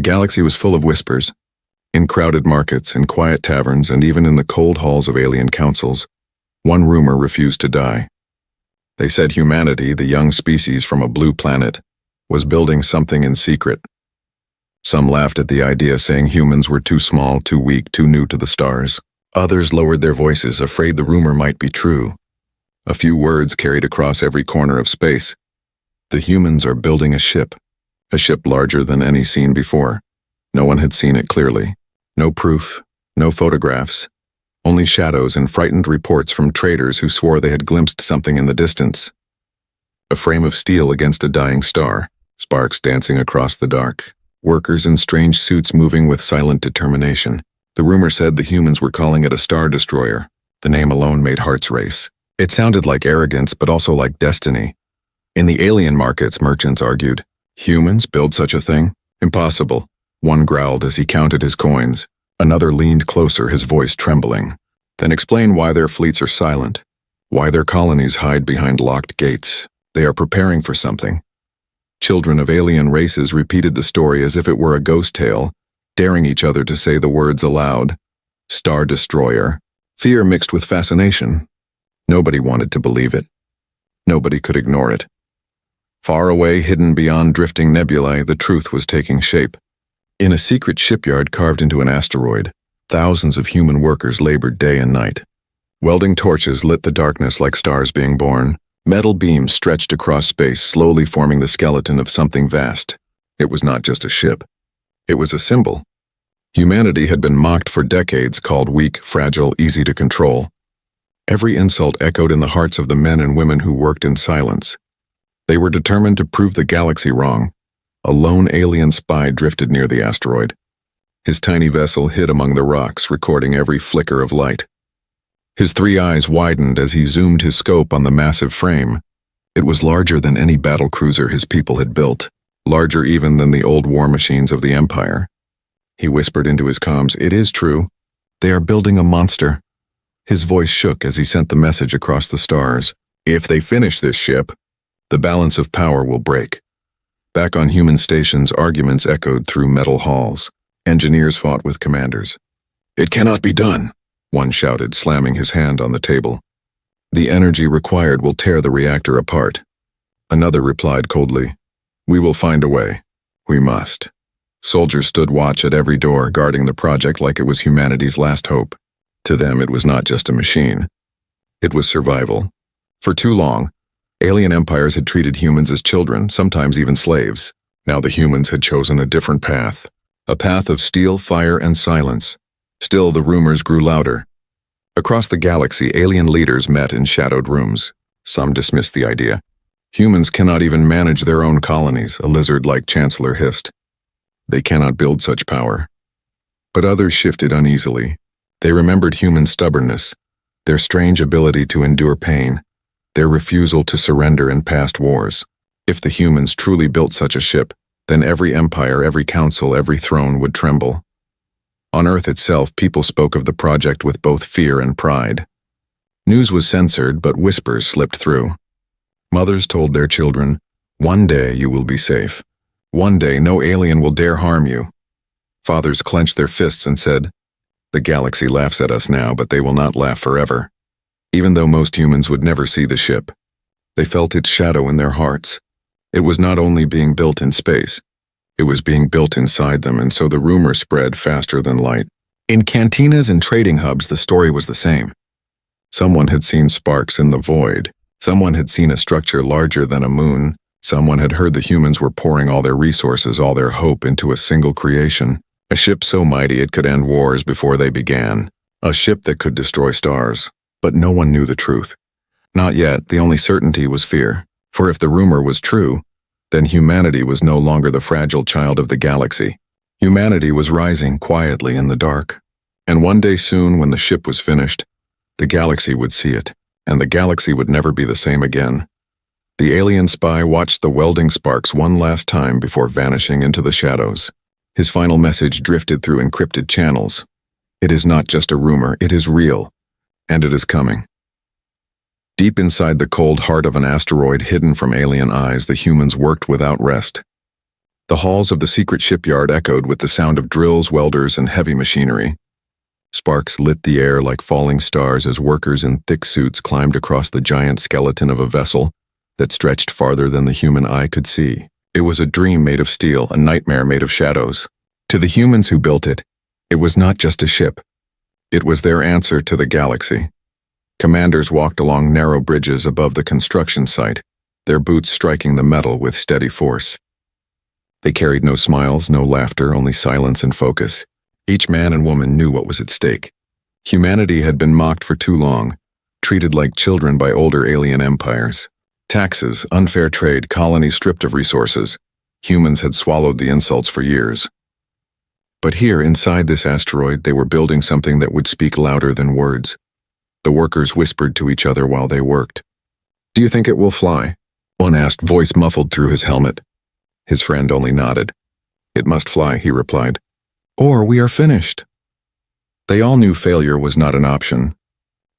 The galaxy was full of whispers. In crowded markets, in quiet taverns, and even in the cold halls of alien councils, one rumor refused to die. They said humanity, the young species from a blue planet, was building something in secret. Some laughed at the idea, saying humans were too small, too weak, too new to the stars. Others lowered their voices, afraid the rumor might be true. A few words carried across every corner of space. The humans are building a ship larger than any seen before. No one had seen it clearly. No proof, no photographs, only shadows and frightened reports from traders who swore they had glimpsed something in the distance. A frame of steel against a dying star, sparks dancing across the dark. Workers in strange suits moving with silent determination. The rumor said the humans were calling it a star destroyer. The name alone made hearts race. It sounded like arrogance, but also like destiny. In the alien markets, merchants argued, humans build such a thing? Impossible. One growled as he counted his coins. Another leaned closer, his voice trembling. Then explain why their fleets are silent. Why their colonies hide behind locked gates. They are preparing for something. Children of alien races repeated the story as if it were a ghost tale, daring each other to say the words aloud. Star Destroyer. Fear mixed with fascination. Nobody wanted to believe it. Nobody could ignore it. Far away, hidden beyond drifting nebulae, the truth was taking shape. In a secret shipyard carved into an asteroid, thousands of human workers labored day and night. Welding torches lit the darkness like stars being born. Metal beams stretched across space, slowly forming the skeleton of something vast. It was not just a ship. It was a symbol. Humanity had been mocked for decades, called weak, fragile, easy to control. Every insult echoed in the hearts of the men and women who worked in silence. They were determined to prove the galaxy wrong. A lone alien spy drifted near the asteroid. His tiny vessel hid among the rocks, recording every flicker of light. His three eyes widened as he zoomed his scope on the massive frame. It was larger than any battlecruiser his people had built, larger even than the old war machines of the Empire. He whispered into his comms, "It is true. They are building a monster." His voice shook as he sent the message across the stars. "If they finish this ship, the balance of power will break." Back on human stations, arguments echoed through metal halls. Engineers fought with commanders. "It cannot be done," one shouted, slamming his hand on the table. "The energy required will tear the reactor apart." Another replied coldly, "We will find a way. We must." Soldiers stood watch at every door, guarding the project like it was humanity's last hope. To them, it was not just a machine. It was survival. For too long, alien empires had treated humans as children, sometimes even slaves. Now the humans had chosen a different path. A path of steel, fire, and silence. Still, the rumors grew louder. Across the galaxy, alien leaders met in shadowed rooms. Some dismissed the idea. Humans cannot even manage their own colonies, a lizard like Chancellor hissed. They cannot build such power. But others shifted uneasily. They remembered human stubbornness, their strange ability to endure pain, their refusal to surrender in past wars. If the humans truly built such a ship, then every empire, every council, every throne would tremble. On Earth itself, people spoke of the project with both fear and pride. News was censored, but whispers slipped through. Mothers told their children, "One day you will be safe. One day no alien will dare harm you." Fathers clenched their fists and said, "The galaxy laughs at us now, but they will not laugh forever." Even though most humans would never see the ship, they felt its shadow in their hearts. It was not only being built in space, it was being built inside them, and so the rumor spread faster than light. In cantinas and trading hubs, the story was the same. Someone had seen sparks in the void. Someone had seen a structure larger than a moon. Someone had heard the humans were pouring all their resources, all their hope into a single creation. A ship so mighty it could end wars before they began. A ship that could destroy stars. But no one knew the truth. Not yet. The only certainty was fear. For if the rumor was true, then humanity was no longer the fragile child of the galaxy. Humanity was rising quietly in the dark. And one day soon, when the ship was finished, the galaxy would see it, and the galaxy would never be the same again. The alien spy watched the welding sparks one last time before vanishing into the shadows. His final message drifted through encrypted channels. "It is not just a rumor, it is real, and it is coming." Deep inside the cold heart of an asteroid hidden from alien eyes, the humans worked without rest. The halls of the secret shipyard echoed with the sound of drills, welders, and heavy machinery. Sparks lit the air like falling stars as workers in thick suits climbed across the giant skeleton of a vessel that stretched farther than the human eye could see. It was a dream made of steel, a nightmare made of shadows. To the humans who built it, it was not just a ship. It was their answer to the galaxy. Commanders walked along narrow bridges above the construction site, their boots striking the metal with steady force. They carried no smiles, no laughter, only silence and focus. Each man and woman knew what was at stake. Humanity had been mocked for too long, treated like children by older alien empires. Taxes, unfair trade, colonies stripped of resources. Humans had swallowed the insults for years. But here, inside this asteroid, they were building something that would speak louder than words. The workers whispered to each other while they worked. "Do you think it will fly?" one asked, voice muffled through his helmet. His friend only nodded. "It must fly," he replied. "Or we are finished." They all knew failure was not an option.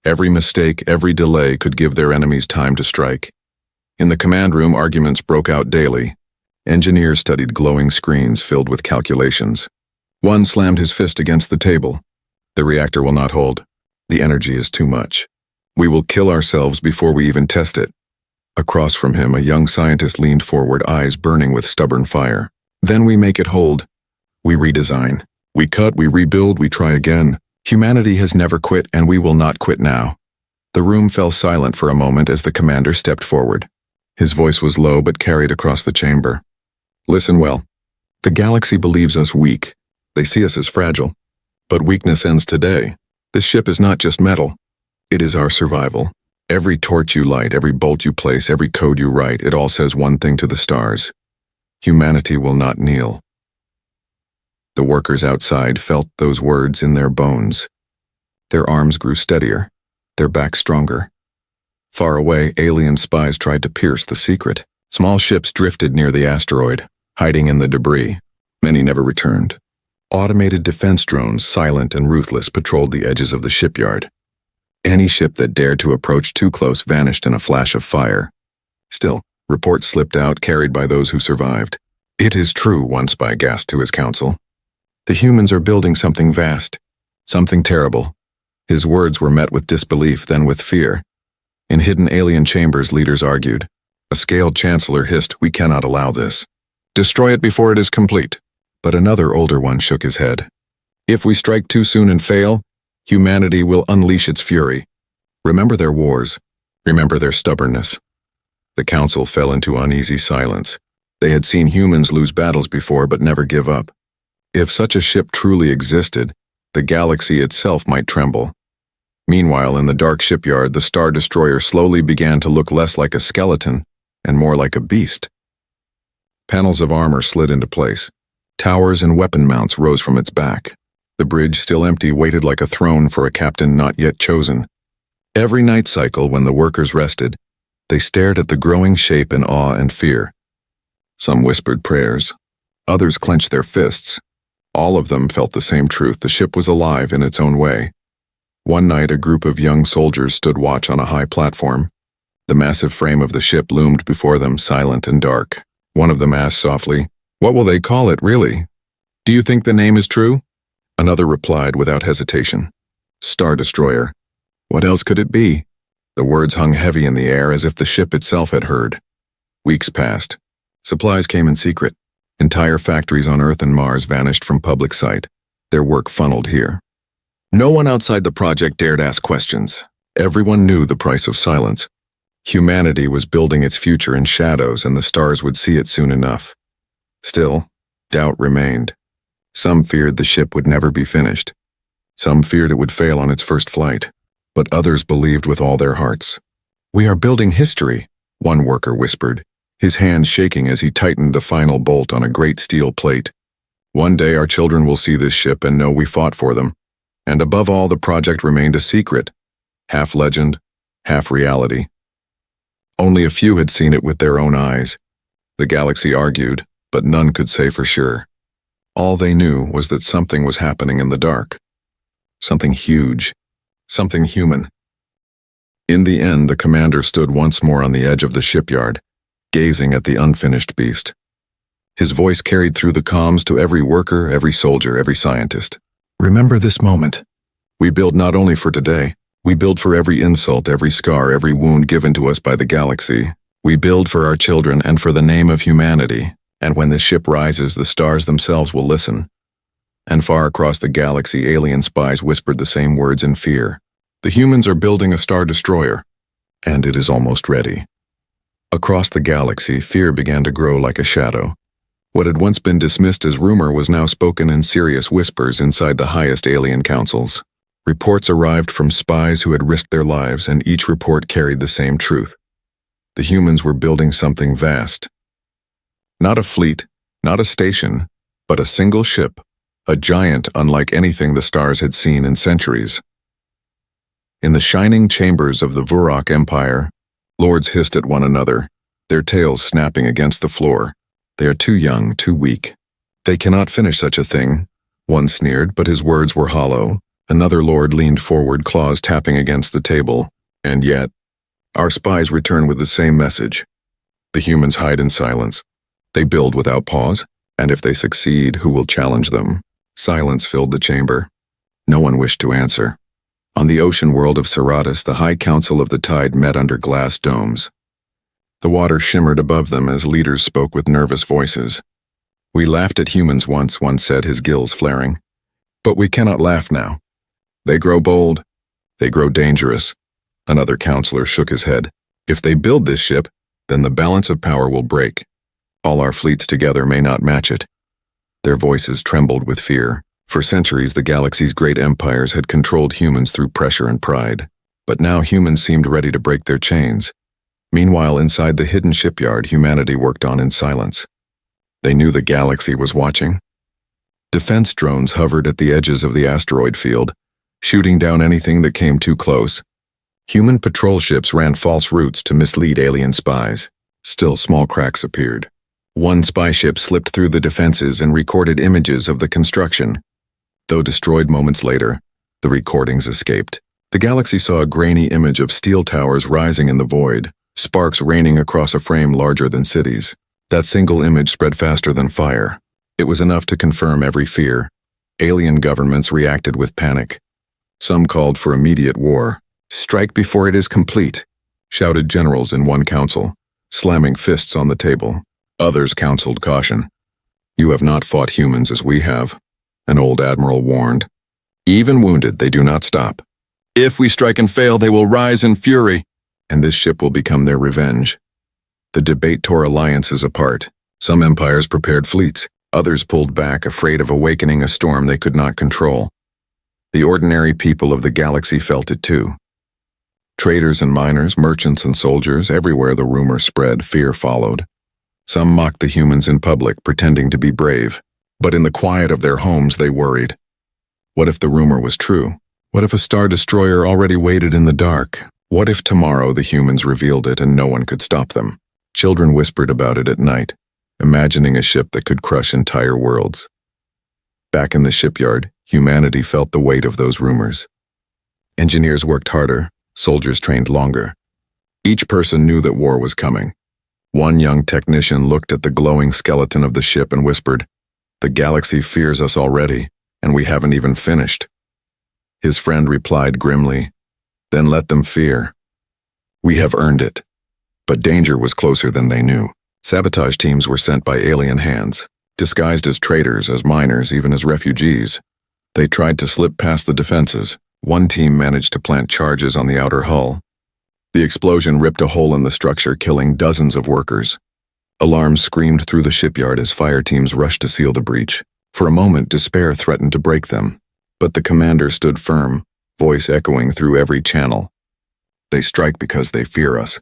Every mistake, every delay could give their enemies time to strike. In the command room, arguments broke out daily. Engineers studied glowing screens filled with calculations. One slammed his fist against the table. "The reactor will not hold. The energy is too much. We will kill ourselves before we even test it." Across from him, a young scientist leaned forward, eyes burning with stubborn fire. "Then we make it hold. We redesign. We cut, we rebuild, we try again. Humanity has never quit, and we will not quit now." The room fell silent for a moment as the commander stepped forward. His voice was low but carried across the chamber. "Listen well. The galaxy believes us weak. They see us as fragile. But weakness ends today. This ship is not just metal. It is our survival. Every torch you light, every bolt you place, every code you write, it all says one thing to the stars. Humanity will not kneel." The workers outside felt those words in their bones. Their arms grew steadier, their backs stronger. Far away, alien spies tried to pierce the secret. Small ships drifted near the asteroid, hiding in the debris. Many never returned. Automated defense drones, silent and ruthless, patrolled the edges of the shipyard. Any ship that dared to approach too close vanished in a flash of fire. Still, reports slipped out, carried by those who survived. "It is true," one spy gasped to his council. "The humans are building something vast, something terrible." His words were met with disbelief, then with fear. In hidden alien chambers, leaders argued. A scaled chancellor hissed, "We cannot allow this. Destroy it before it is complete." But another older one shook his head. "If we strike too soon and fail, humanity will unleash its fury. Remember their wars. Remember their stubbornness." The council fell into uneasy silence. They had seen humans lose battles before but never give up. If such a ship truly existed, the galaxy itself might tremble. Meanwhile, in the dark shipyard, the Star Destroyer slowly began to look less like a skeleton and more like a beast. Panels of armor slid into place. Towers and weapon mounts rose from its back. The bridge, still empty, waited like a throne for a captain not yet chosen. Every night cycle, when the workers rested, they stared at the growing shape in awe and fear. Some whispered prayers. Others clenched their fists. All of them felt the same truth. The ship was alive in its own way. One night, a group of young soldiers stood watch on a high platform. The massive frame of the ship loomed before them, silent and dark. One of them asked softly, "What will they call it, really? Do you think the name is true?" Another replied without hesitation, "Star Destroyer." What else could it be? The words hung heavy in the air as if the ship itself had heard. Weeks passed. Supplies came in secret. Entire factories on Earth and Mars vanished from public sight. Their work funneled here. No one outside the project dared ask questions. Everyone knew the price of silence. Humanity was building its future in shadows, and the stars would see it soon enough. Still, doubt remained. Some feared the ship would never be finished. Some feared it would fail on its first flight. But others believed with all their hearts. "We are building history," one worker whispered, his hands shaking as he tightened the final bolt on a great steel plate. "One day our children will see this ship and know we fought for them." And above all, the project remained a secret, half legend, half reality. Only a few had seen it with their own eyes. The galaxy argued, but none could say for sure. All they knew was that something was happening in the dark. Something huge. Something human. In the end, the commander stood once more on the edge of the shipyard, gazing at the unfinished beast. His voice carried through the comms to every worker, every soldier, every scientist. Remember this moment. We build not only for today, we build for every insult, every scar, every wound given to us by the galaxy. We build for our children and for the name of humanity. And when this ship rises, the stars themselves will listen. And far across the galaxy, alien spies whispered the same words in fear. The humans are building a star destroyer, and it is almost ready. Across the galaxy, fear began to grow like a shadow. What had once been dismissed as rumor was now spoken in serious whispers inside the highest alien councils. Reports arrived from spies who had risked their lives, and each report carried the same truth. The humans were building something vast. Not a fleet, not a station, but a single ship, a giant unlike anything the stars had seen in centuries. In the shining chambers of the Vurok Empire, lords hissed at one another, their tails snapping against the floor. They are too young, too weak. They cannot finish such a thing. One sneered, but his words were hollow. Another lord leaned forward, claws tapping against the table. And yet, our spies return with the same message. The humans hide in silence. They build without pause, and if they succeed, who will challenge them? Silence filled the chamber. No one wished to answer. On the ocean world of Seratus, the High Council of the Tide met under glass domes. The water shimmered above them as leaders spoke with nervous voices. We laughed at humans once, one said, his gills flaring. But we cannot laugh now. They grow bold. They grow dangerous. Another counselor shook his head. If they build this ship, then the balance of power will break. All our fleets together may not match it. Their voices trembled with fear. For centuries, the galaxy's great empires had controlled humans through pressure and pride. But now humans seemed ready to break their chains. Meanwhile, inside the hidden shipyard, humanity worked on in silence. They knew the galaxy was watching. Defense drones hovered at the edges of the asteroid field, shooting down anything that came too close. Human patrol ships ran false routes to mislead alien spies. Still, small cracks appeared. One spy ship slipped through the defenses and recorded images of the construction. Though destroyed moments later, the recordings escaped. The galaxy saw a grainy image of steel towers rising in the void, sparks raining across a frame larger than cities. That single image spread faster than fire. It was enough to confirm every fear. Alien governments reacted with panic. Some called for immediate war. "Strike before it is complete," shouted generals in one council, slamming fists on the table. Others counseled caution. "You have not fought humans as we have," an old admiral warned. "Even wounded, they do not stop. If we strike and fail, they will rise in fury, and this ship will become their revenge." The debate tore alliances apart. Some empires prepared fleets. Others pulled back, afraid of awakening a storm they could not control. The ordinary people of the galaxy felt it too. Traders and miners, merchants and soldiers, everywhere the rumor spread, fear followed. Some mocked the humans in public, pretending to be brave. But in the quiet of their homes, they worried. What if the rumor was true? What if a star destroyer already waited in the dark? What if tomorrow the humans revealed it and no one could stop them? Children whispered about it at night, imagining a ship that could crush entire worlds. Back in the shipyard, humanity felt the weight of those rumors. Engineers worked harder, soldiers trained longer. Each person knew that war was coming. One young technician looked at the glowing skeleton of the ship and whispered, "The galaxy fears us already, and we haven't even finished." His friend replied grimly, "Then let them fear. We have earned it." But danger was closer than they knew. Sabotage teams were sent by alien hands, disguised as traders, as miners, even as refugees. They tried to slip past the defenses. One team managed to plant charges on the outer hull. The explosion ripped a hole in the structure, killing dozens of workers. Alarms screamed through the shipyard as fire teams rushed to seal the breach. For a moment, despair threatened to break them. But the commander stood firm, voice echoing through every channel. "They strike because they fear us.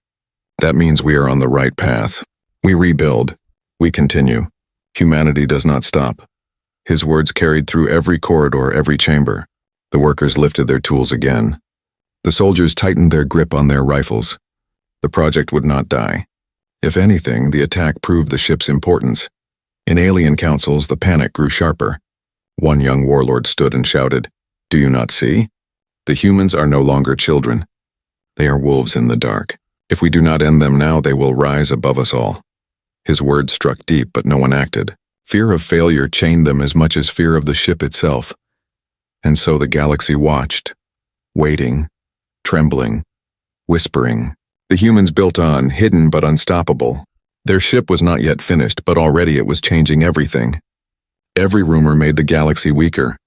That means we are on the right path. We rebuild. We continue. Humanity does not stop." His words carried through every corridor, every chamber. The workers lifted their tools again. The soldiers tightened their grip on their rifles. The project would not die. If anything, the attack proved the ship's importance. In alien councils, the panic grew sharper. One young warlord stood and shouted, "Do you not see? The humans are no longer children. They are wolves in the dark. If we do not end them now, they will rise above us all." His words struck deep, but no one acted. Fear of failure chained them as much as fear of the ship itself. And so the galaxy watched, waiting, trembling, whispering. The humans built on, hidden but unstoppable. Their ship was not yet finished, but already it was changing everything. Every rumor made the galaxy weaker.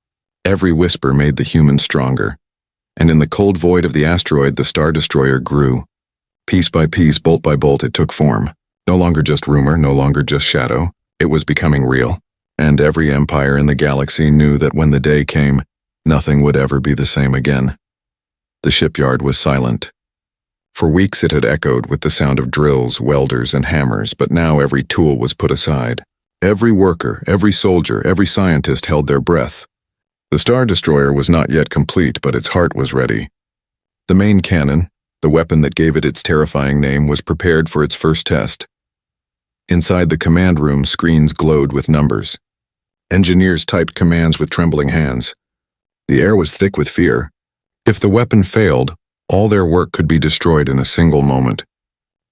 Every whisper made the humans stronger. And in the cold void of the asteroid, the Star Destroyer grew. Piece by piece, bolt by bolt, it took form. No longer just rumor, no longer just shadow. It was becoming real. And every empire in the galaxy knew that when the day came, nothing would ever be the same again. The shipyard was silent. For weeks it had echoed with the sound of drills, welders, and hammers, but now every tool was put aside. Every worker, every soldier, every scientist held their breath. The Star Destroyer was not yet complete, but its heart was ready. The main cannon, the weapon that gave it its terrifying name, was prepared for its first test. Inside the command room, screens glowed with numbers. Engineers typed commands with trembling hands. The air was thick with fear. If the weapon failed, all their work could be destroyed in a single moment.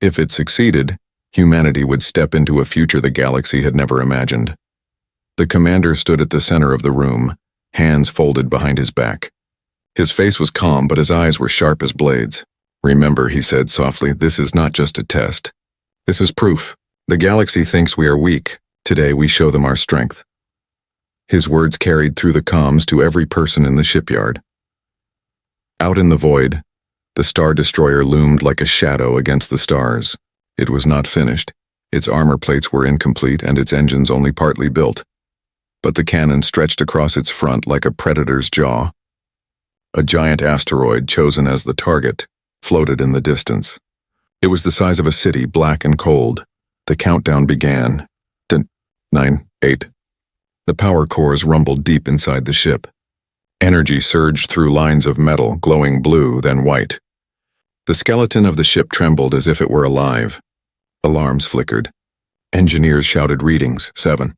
If it succeeded, humanity would step into a future the galaxy had never imagined. The commander stood at the center of the room, hands folded behind his back. His face was calm, but his eyes were sharp as blades. "Remember," he said softly, "this is not just a test. This is proof. The galaxy thinks we are weak. Today we show them our strength." His words carried through the comms to every person in the shipyard. Out in the void, the Star Destroyer loomed like a shadow against the stars. It was not finished. Its armor plates were incomplete and its engines only partly built. But the cannon stretched across its front like a predator's jaw. A giant asteroid, chosen as the target, floated in the distance. It was the size of a city, black and cold. The countdown began. 10, 9, 8. The power cores rumbled deep inside the ship. Energy surged through lines of metal, glowing blue, then white. The skeleton of the ship trembled as if it were alive. Alarms flickered. Engineers shouted readings, 7,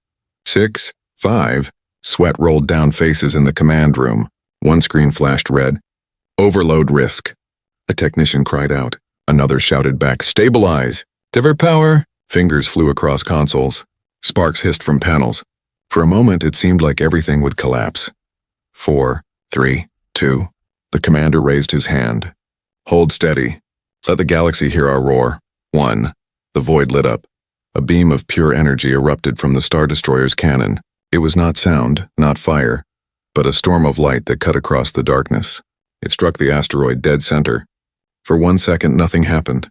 6, 5. Sweat rolled down faces in the command room. One screen flashed red. "Overload risk." A technician cried out. Another shouted back, "Stabilize! Divert power!" Fingers flew across consoles. Sparks hissed from panels. For a moment, it seemed like everything would collapse. 4, 3, 2. The commander raised his hand. "Hold steady. Let the galaxy hear our roar." 1. The void lit up. A beam of pure energy erupted from the Star Destroyer's cannon. It was not sound, not fire, but a storm of light that cut across the darkness. It struck the asteroid dead center. For 1 second, nothing happened.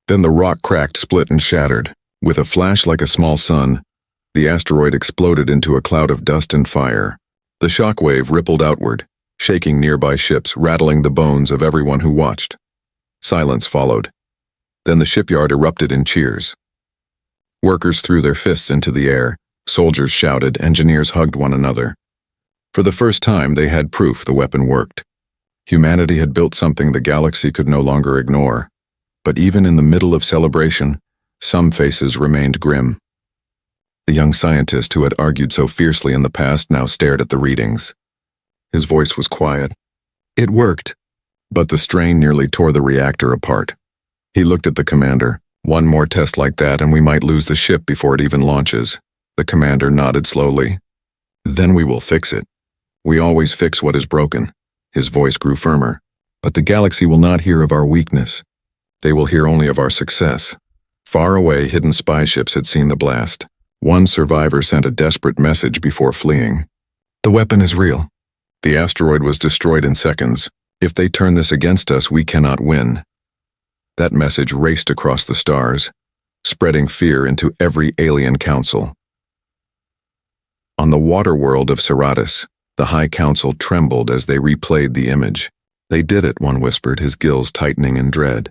Then the rock cracked, split, and shattered. With a flash like a small sun, the asteroid exploded into a cloud of dust and fire. The shockwave rippled outward, shaking nearby ships, rattling the bones of everyone who watched. Silence followed. Then the shipyard erupted in cheers. Workers threw their fists into the air. Soldiers shouted, engineers hugged one another. For the first time, they had proof the weapon worked. Humanity had built something the galaxy could no longer ignore. But even in the middle of celebration, some faces remained grim. The young scientist who had argued so fiercely in the past now stared at the readings. His voice was quiet. It worked, but the strain nearly tore the reactor apart. He looked at the commander. "One more test like that and we might lose the ship before it even launches." The commander nodded slowly. "Then we will fix it. We always fix what is broken." His voice grew firmer. "But the galaxy will not hear of our weakness. They will hear only of our success." Far away, hidden spy ships had seen the blast. One survivor sent a desperate message before fleeing. "The weapon is real. The asteroid was destroyed in seconds. If they turn this against us, we cannot win." That message raced across the stars, spreading fear into every alien council. On the water world of Seratis, the High Council trembled as they replayed the image. "They did it," one whispered, his gills tightening in dread.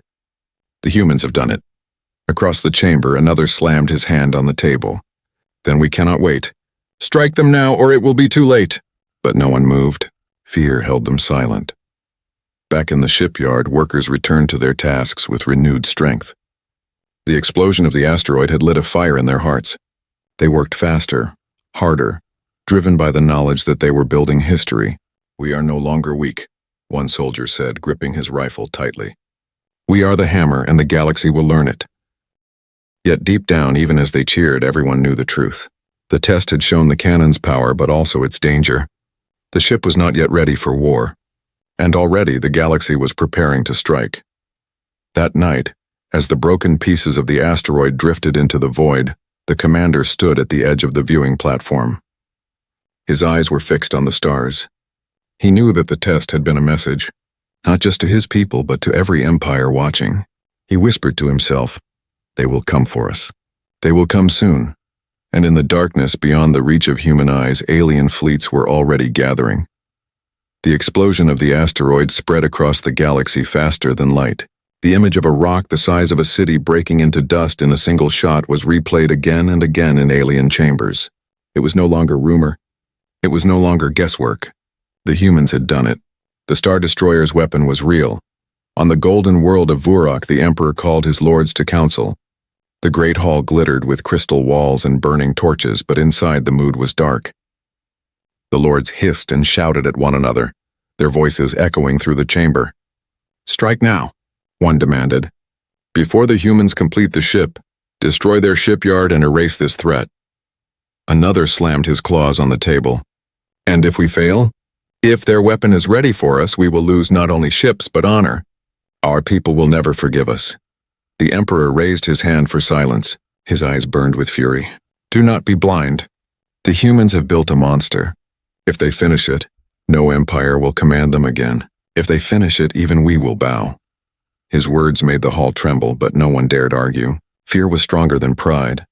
"The humans have done it." Across the chamber, another slammed his hand on the table. "Then we cannot wait. Strike them now, or it will be too late." But no one moved. Fear held them silent. Back in the shipyard, workers returned to their tasks with renewed strength. The explosion of the asteroid had lit a fire in their hearts. They worked faster, harder, driven by the knowledge that they were building history. "We are no longer weak," one soldier said, gripping his rifle tightly. "We are the hammer, and the galaxy will learn it." Yet deep down, even as they cheered, everyone knew the truth. The test had shown the cannon's power, but also its danger. The ship was not yet ready for war, and already the galaxy was preparing to strike. That night, as the broken pieces of the asteroid drifted into the void, the commander stood at the edge of the viewing platform. His eyes were fixed on the stars. He knew that the test had been a message, not just to his people, but to every empire watching. He whispered to himself, "They will come for us. They will come soon." And in the darkness beyond the reach of human eyes, alien fleets were already gathering. The explosion of the asteroid spread across the galaxy faster than light. The image of a rock the size of a city breaking into dust in a single shot was replayed again and again in alien chambers. It was no longer rumor. It was no longer guesswork. The humans had done it. The Star Destroyer's weapon was real. On the golden world of Vurok, the Emperor called his lords to council. The great hall glittered with crystal walls and burning torches, but inside the mood was dark. The lords hissed and shouted at one another, their voices echoing through the chamber. "Strike now," one demanded. "Before the humans complete the ship, destroy their shipyard and erase this threat." Another slammed his claws on the table. "And if we fail? If their weapon is ready for us, we will lose not only ships but honor. Our people will never forgive us." The Emperor raised his hand for silence. His eyes burned with fury. "Do not be blind. The humans have built a monster. If they finish it, no empire will command them again. If they finish it, even we will bow." His words made the hall tremble, but no one dared argue. Fear was stronger than pride.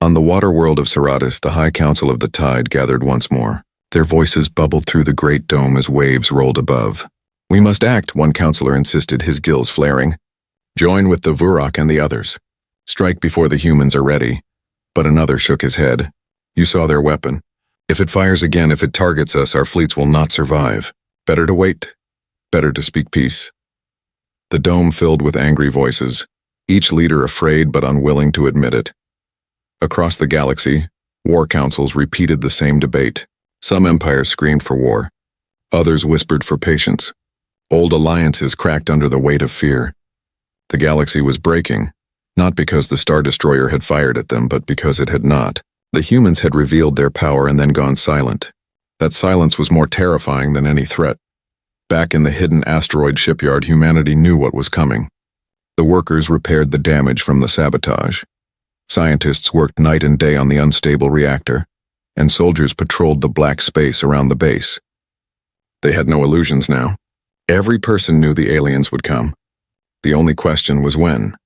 On the water world of Seratis, the High Council of the Tide gathered once more. Their voices bubbled through the great dome as waves rolled above. "We must act," one counselor insisted, his gills flaring. "Join with the Vurok and the others. Strike before the humans are ready." But another shook his head. "You saw their weapon. If it fires again, if it targets us, our fleets will not survive. Better to wait. Better to speak peace." The dome filled with angry voices, each leader afraid but unwilling to admit it. Across the galaxy, war councils repeated the same debate. Some empires screamed for war. Others whispered for patience. Old alliances cracked under the weight of fear. The galaxy was breaking, not because the Star Destroyer had fired at them, but because it had not. The humans had revealed their power and then gone silent. That silence was more terrifying than any threat. Back in the hidden asteroid shipyard, humanity knew what was coming. The workers repaired the damage from the sabotage. Scientists worked night and day on the unstable reactor, and soldiers patrolled the black space around the base. They had no illusions now. Every person knew the aliens would come. The only question was when.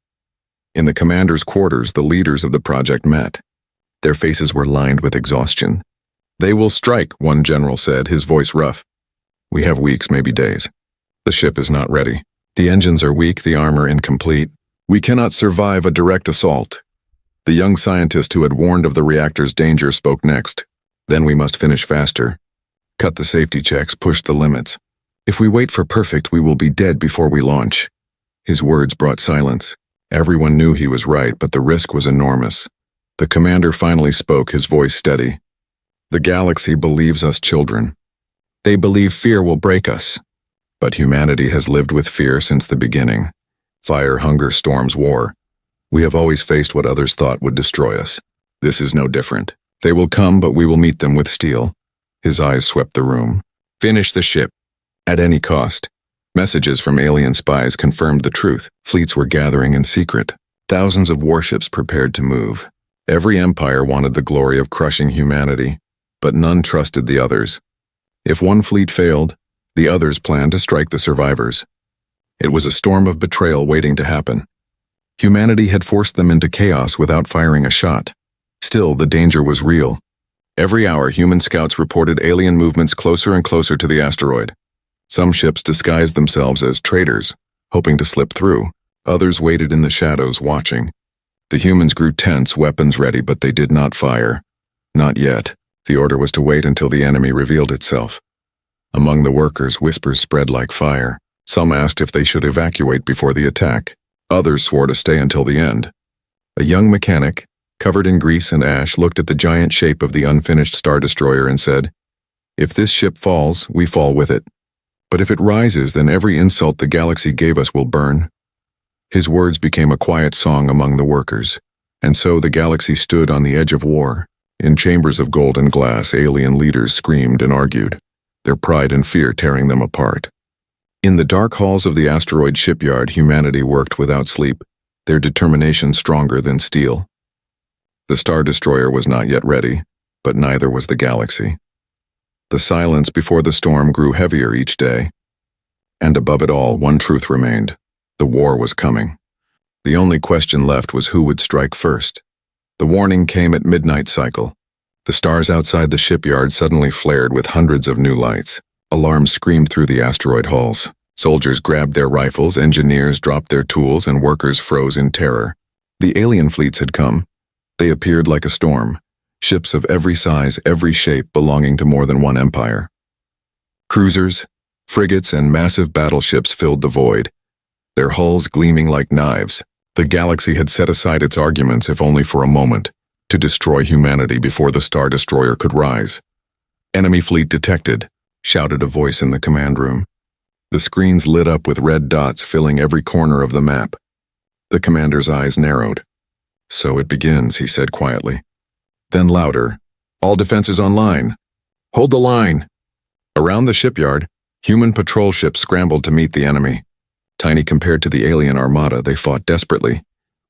In the commander's quarters, the leaders of the project met. Their faces were lined with exhaustion. "They will strike," one general said, his voice rough. "We have weeks, maybe days. The ship is not ready. The engines are weak, the armor incomplete. We cannot survive a direct assault." The young scientist who had warned of the reactor's danger spoke next. "Then we must finish faster. Cut the safety checks, push the limits. If we wait for perfect, we will be dead before we launch." His words brought silence. Everyone knew he was right, but the risk was enormous. The commander finally spoke, his voice steady. "The galaxy believes us children. They believe fear will break us. But humanity has lived with fear since the beginning. Fire, hunger, storms, war. We have always faced what others thought would destroy us. This is no different. They will come, but we will meet them with steel." His eyes swept the room. "Finish the ship. At any cost." Messages from alien spies confirmed the truth. Fleets were gathering in secret. Thousands of warships prepared to move. Every empire wanted the glory of crushing humanity, but none trusted the others. If one fleet failed, the others planned to strike the survivors. It was a storm of betrayal waiting to happen. Humanity had forced them into chaos without firing a shot. Still, the danger was real. Every hour, human scouts reported alien movements closer and closer to the asteroid. Some ships disguised themselves as traders, hoping to slip through. Others waited in the shadows, watching. The humans grew tense, weapons ready, but they did not fire. Not yet. The order was to wait until the enemy revealed itself. Among the workers, whispers spread like fire. Some asked if they should evacuate before the attack. Others swore to stay until the end. A young mechanic, covered in grease and ash, looked at the giant shape of the unfinished Star Destroyer and said, "If this ship falls, we fall with it. But if it rises, then every insult the galaxy gave us will burn." His words became a quiet song among the workers. And so the galaxy stood on the edge of war. In chambers of golden glass, alien leaders screamed and argued, their pride and fear tearing them apart. In the dark halls of the asteroid shipyard, humanity worked without sleep, their determination stronger than steel. The Star Destroyer was not yet ready, but neither was the galaxy. The silence before the storm grew heavier each day. And above it all, one truth remained. The war was coming. The only question left was who would strike first. The warning came at midnight cycle. The stars outside the shipyard suddenly flared with hundreds of new lights. Alarms screamed through the asteroid halls. Soldiers grabbed their rifles, engineers dropped their tools, and workers froze in terror. The alien fleets had come. They appeared like a storm. Ships of every size, every shape, belonging to more than one empire. Cruisers, frigates, and massive battleships filled the void, their hulls gleaming like knives. The galaxy had set aside its arguments, if only for a moment, to destroy humanity before the Star Destroyer could rise. "Enemy fleet detected," shouted a voice in the command room. The screens lit up with red dots filling every corner of the map. The commander's eyes narrowed. "So it begins," he said quietly. Then louder, "All defenses online. Hold the line." Around the shipyard, human patrol ships scrambled to meet the enemy. Tiny compared to the alien armada, they fought desperately,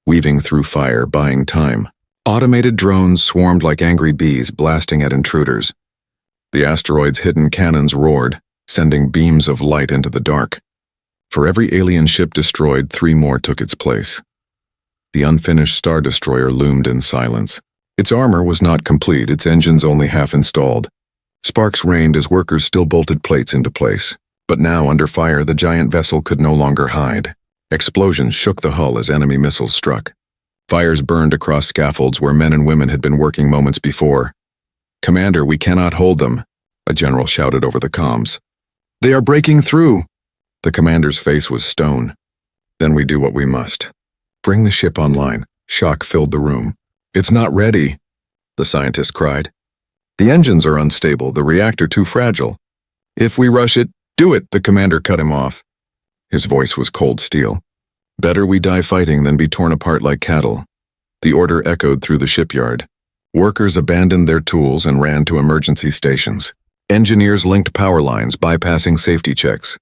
weaving through fire, buying time. Automated drones swarmed like angry bees, blasting at intruders. The asteroid's hidden cannons roared, sending beams of light into the dark. For every alien ship destroyed, 3 more took its place. The unfinished Star Destroyer loomed in silence. Its armor was not complete, its engines only half installed. Sparks rained as workers still bolted plates into place. But now, under fire, the giant vessel could no longer hide. Explosions shook the hull as enemy missiles struck. Fires burned across scaffolds where men and women had been working moments before. "Commander, we cannot hold them," a general shouted over the comms. "They are breaking through." The commander's face was stone. "Then we do what we must. Bring the ship online." Shock filled the room. "It's not ready," the scientist cried. "The engines are unstable, the reactor too fragile. If we rush it, do it," the commander cut him off. His voice was cold steel. "Better we die fighting than be torn apart like cattle." The order echoed through the shipyard. Workers abandoned their tools and ran to emergency stations. Engineers linked power lines, bypassing safety checks.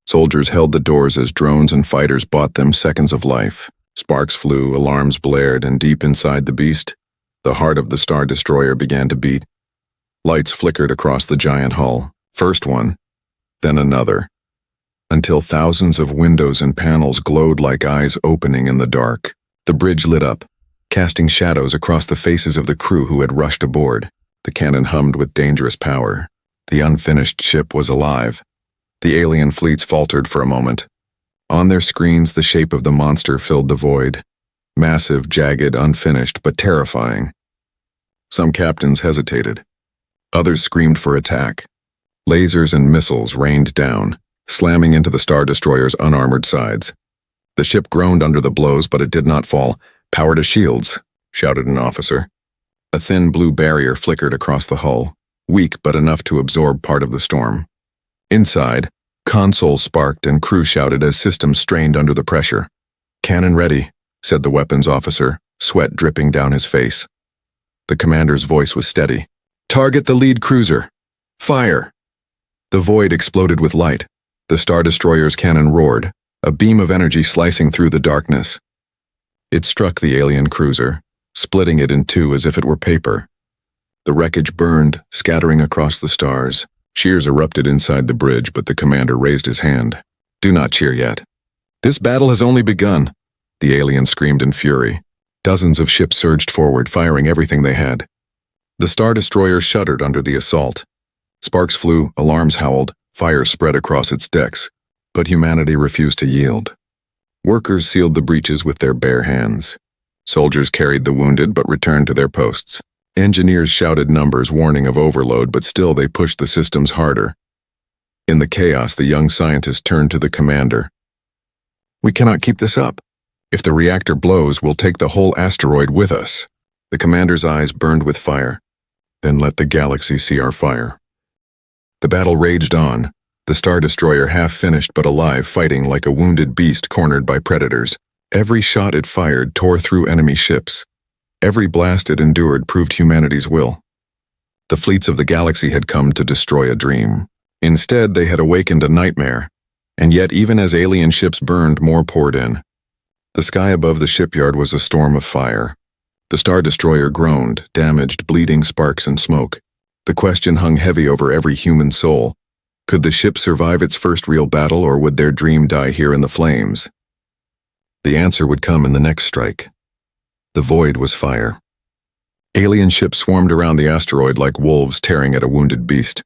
Soldiers held the doors as drones and fighters bought them seconds of life. Sparks flew, alarms blared, and deep inside the beast, the heart of the Star Destroyer began to beat. Lights flickered across the giant hull. First one, then another, until thousands of windows and panels glowed like eyes opening in the dark. The bridge lit up, casting shadows across the faces of the crew who had rushed aboard. The cannon hummed with dangerous power. The unfinished ship was alive. The alien fleets faltered for a moment. On their screens, the shape of the monster filled the void. Massive, jagged, unfinished, but terrifying. Some captains hesitated. Others screamed for attack. Lasers and missiles rained down, slamming into the Star Destroyer's unarmored sides. The ship groaned under the blows, but it did not fall. "Power to shields," shouted an officer. A thin blue barrier flickered across the hull, weak but enough to absorb part of the storm. Inside, consoles sparked and crew shouted as systems strained under the pressure. "Cannon ready," said the weapons officer, sweat dripping down his face. The commander's voice was steady. "Target the lead cruiser. Fire!" The void exploded with light. The Star Destroyer's cannon roared, a beam of energy slicing through the darkness. It struck the alien cruiser, splitting it in two as if it were paper. The wreckage burned, scattering across the stars. Cheers erupted inside the bridge, but the commander raised his hand. "Do not cheer yet. This battle has only begun," the alien screamed in fury. Dozens of ships surged forward, firing everything they had. The Star Destroyer shuddered under the assault. Sparks flew, alarms howled, fire spread across its decks, but humanity refused to yield. Workers sealed the breaches with their bare hands. Soldiers carried the wounded but returned to their posts. Engineers shouted numbers warning of overload, but still they pushed the systems harder. In the chaos, the young scientist turned to the commander. "We cannot keep this up. If the reactor blows, we'll take the whole asteroid with us." The commander's eyes burned with fire. "Then let the galaxy see our fire." The battle raged on, the Star Destroyer half-finished but alive, fighting like a wounded beast cornered by predators. Every shot it fired tore through enemy ships. Every blast it endured proved humanity's will. The fleets of the galaxy had come to destroy a dream. Instead, they had awakened a nightmare, and yet even as alien ships burned, more poured in. The sky above the shipyard was a storm of fire. The Star Destroyer groaned, damaged, bleeding sparks and smoke. The question hung heavy over every human soul. Could the ship survive its first real battle, or would their dream die here in the flames? The answer would come in the next strike. The void was fire. Alien ships swarmed around the asteroid like wolves tearing at a wounded beast.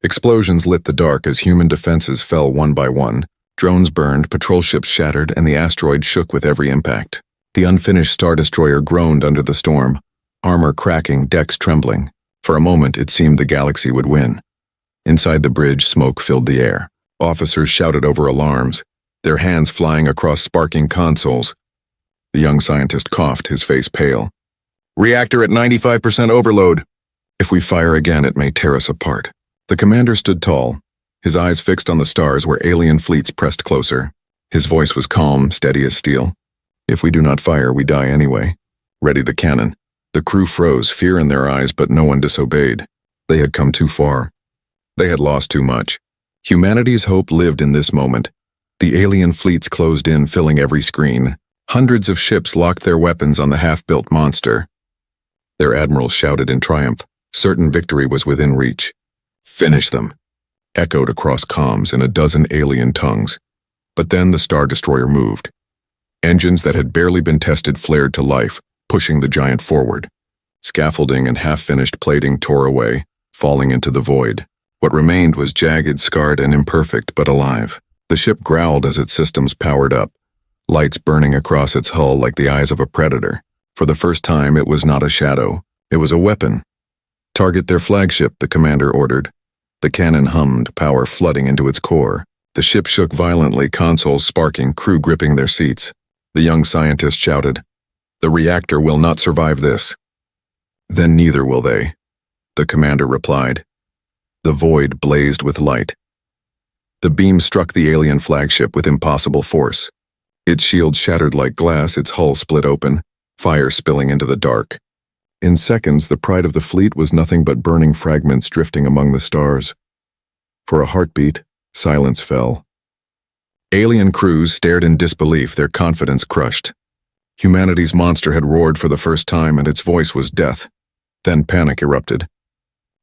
Explosions lit the dark as human defenses fell one by one. Drones burned, patrol ships shattered, and the asteroid shook with every impact. The unfinished Star Destroyer groaned under the storm, armor cracking, decks trembling. For a moment, it seemed the galaxy would win. Inside the bridge, smoke filled the air. Officers shouted over alarms, their hands flying across sparking consoles. The young scientist coughed, his face pale. "Reactor at 95% overload. If we fire again, it may tear us apart." The commander stood tall, his eyes fixed on the stars where alien fleets pressed closer. His voice was calm, steady as steel. "If we do not fire, we die anyway. Ready the cannon." The crew froze, fear in their eyes, but no one disobeyed. They had come too far. They had lost too much. Humanity's hope lived in this moment. The alien fleets closed in, filling every screen. Hundreds of ships locked their weapons on the half-built monster. Their admirals shouted in triumph. Certain victory was within reach. "Finish them," echoed across comms in a dozen alien tongues. But then the Star Destroyer moved. Engines that had barely been tested flared to life, pushing the giant forward. Scaffolding and half-finished plating tore away, falling into the void. What remained was jagged, scarred, and imperfect, but alive. The ship growled as its systems powered up, lights burning across its hull like the eyes of a predator. For the first time, it was not a shadow. It was a weapon. "Target their flagship," the commander ordered. The cannon hummed, power flooding into its core. The ship shook violently, consoles sparking, crew gripping their seats. The young scientist shouted, "The reactor will not survive this." "Then neither will they," the commander replied. The void blazed with light. The beam struck the alien flagship with impossible force. Its shield shattered like glass, its hull split open, fire spilling into the dark. In seconds, the pride of the fleet was nothing but burning fragments drifting among the stars. For a heartbeat, silence fell. Alien crews stared in disbelief, their confidence crushed. Humanity's monster had roared for the first time, and its voice was death. Then panic erupted.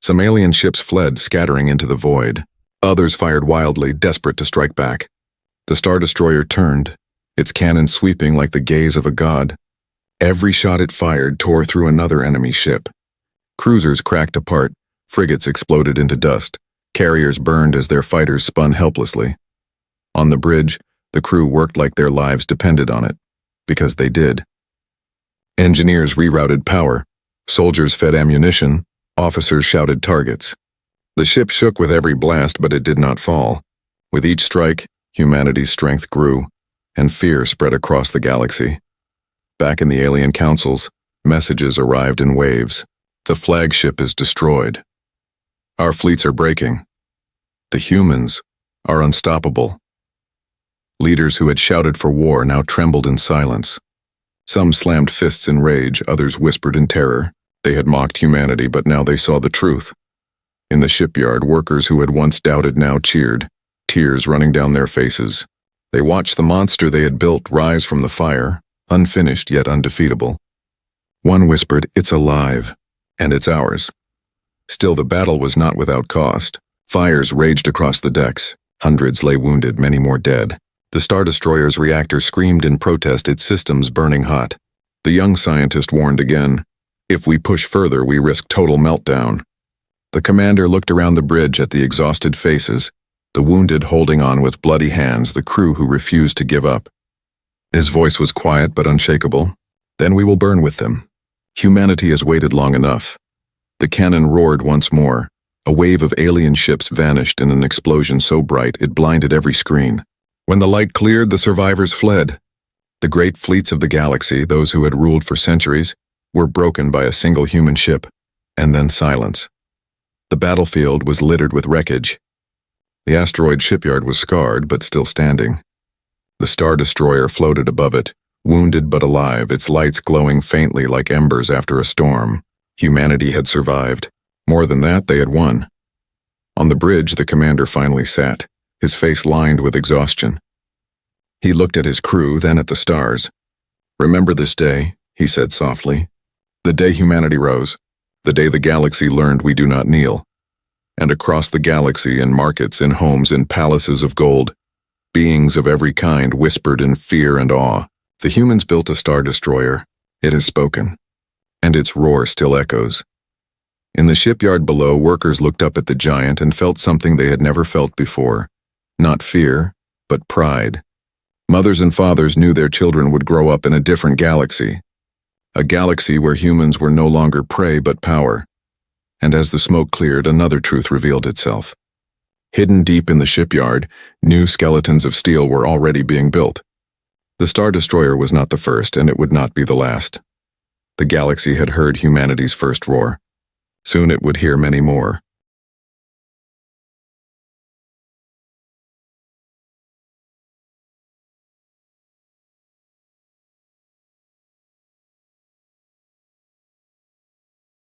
Some alien ships fled, scattering into the void. Others fired wildly, desperate to strike back. The Star Destroyer turned, its cannon sweeping like the gaze of a god. Every shot it fired tore through another enemy ship. Cruisers cracked apart, frigates exploded into dust, carriers burned as their fighters spun helplessly. On the bridge, the crew worked like their lives depended on it, because they did. Engineers rerouted power, soldiers fed ammunition, officers shouted targets. The ship shook with every blast, but it did not fall. With each strike, humanity's strength grew, and fear spread across the galaxy. Back in the alien councils, messages arrived in waves. "The flagship is destroyed. Our fleets are breaking. The humans are unstoppable." Leaders who had shouted for war now trembled in silence. Some slammed fists in rage, others whispered in terror. They had mocked humanity, but now they saw the truth. In the shipyard, workers who had once doubted now cheered, tears running down their faces. They watched the monster they had built rise from the fire, unfinished yet undefeatable. One whispered, "It's alive, and it's ours." Still, the battle was not without cost. Fires raged across the decks. Hundreds lay wounded, many more dead. The Star Destroyer's reactor screamed in protest, its systems burning hot. The young scientist warned again, "If we push further, we risk total meltdown." The commander looked around the bridge at the exhausted faces, the wounded holding on with bloody hands, the crew who refused to give up. His voice was quiet but unshakable. "Then we will burn with them. Humanity has waited long enough." The cannon roared once more. A wave of alien ships vanished in an explosion so bright it blinded every screen. When the light cleared, the survivors fled. The great fleets of the galaxy, those who had ruled for centuries, were broken by a single human ship, and then silence. The battlefield was littered with wreckage. The asteroid shipyard was scarred but still standing. The Star Destroyer floated above it, Wounded but alive, its lights glowing faintly like embers after a storm, humanity had survived. More than that, they had won. On the bridge, the commander finally sat, his face lined with exhaustion. He looked at his crew, then at the stars. "Remember this day," he said softly. "The day humanity rose, the day the galaxy learned we do not kneel." And across the galaxy, in markets, in homes, in palaces of gold, beings of every kind whispered in fear and awe. The humans built a star destroyer. It has spoken, and its roar still echoes. In the shipyard below, workers looked up at the giant and felt something they had never felt before. Not fear, but pride. Mothers and fathers knew their children would grow up in a different galaxy. A galaxy where humans were no longer prey but power. And as the smoke cleared, another truth revealed itself. Hidden deep in the shipyard, new skeletons of steel were already being built. The Star Destroyer was not the first, and it would not be the last. The galaxy had heard humanity's first roar. Soon it would hear many more.